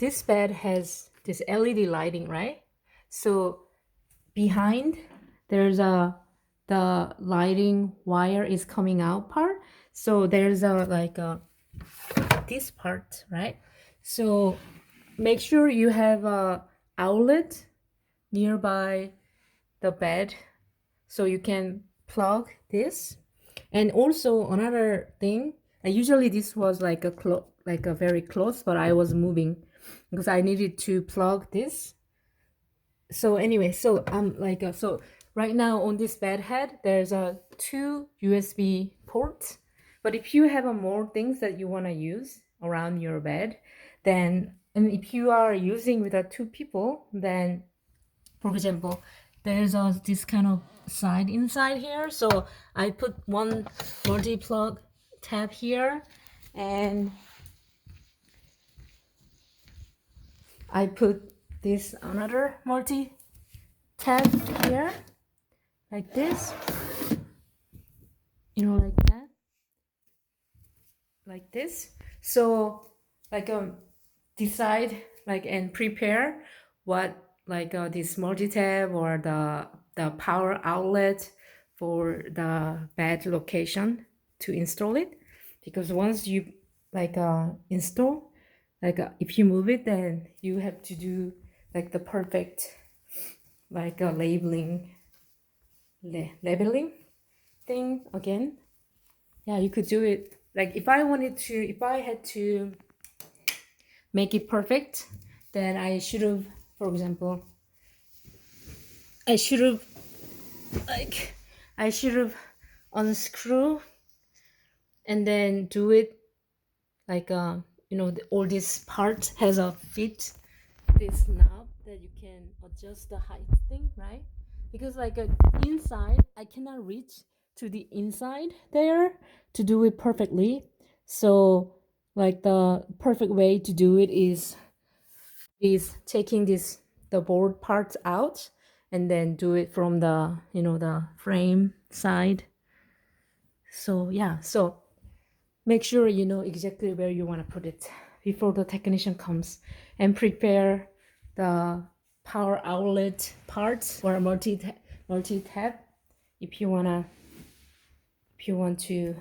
this bed has this LED lighting, right? So behind there's the lighting wire is coming out part. So there's a this part, right? So make sure you have a outlet nearby the bed so you can plug this. And also another thing, usually this was like a very close, but I was moving because I needed to plug this. So anyway, so so right now on this bed head there's a two USB ports. But if you have more things that you want to use around your bed, then, and if you are using with two people, then for example, there's this kind of side inside here. So I put one multi-plug tab here, and I put this another multi-tab here, like this, like that, like this. So decide and prepare what this multi-tab or the power outlet for the bed location to install it, because once you install, if you move it, then you have to do the perfect labeling thing again. Yeah, you could do it. If I had to make it perfect, then I should have, for example, I should have unscrew and then do it all this part has a fit this knob that you can adjust the height thing, right? Because inside I cannot reach to the inside there to do it perfectly. So the perfect way to do it is taking the board parts out and then do it from the the frame side. So yeah, so make sure you know exactly where you want to put it before the technician comes, and prepare the power outlet parts or multi-tab if you want to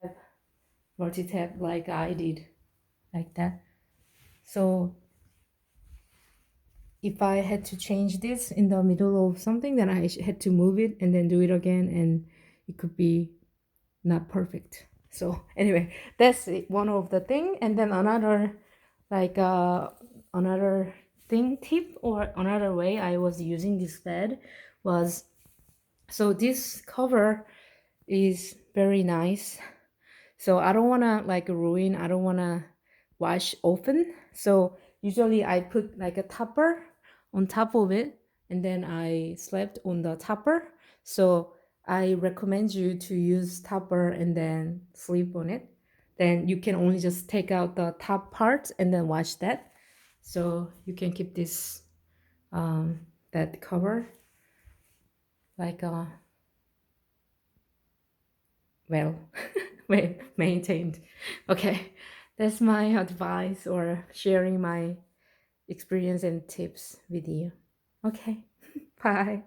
have multi-tab like I did, like that. So if I had to change this in the middle of something, then I had to move it and then do it again, and it could be not perfect. So anyway, that's one of the thing. And then another another thing tip or another way I was using this bed was, so this cover is very nice, so I don't want to ruin, I don't want to wash often. So usually I put a topper on top of it, and then I slept on the topper. So I recommend you to use topper and then sleep on it. Then you can only just take out the top part and then wash that. So you can keep this that cover well well maintained. Okay, that's my advice or sharing my experience and tips with you. Okay, bye.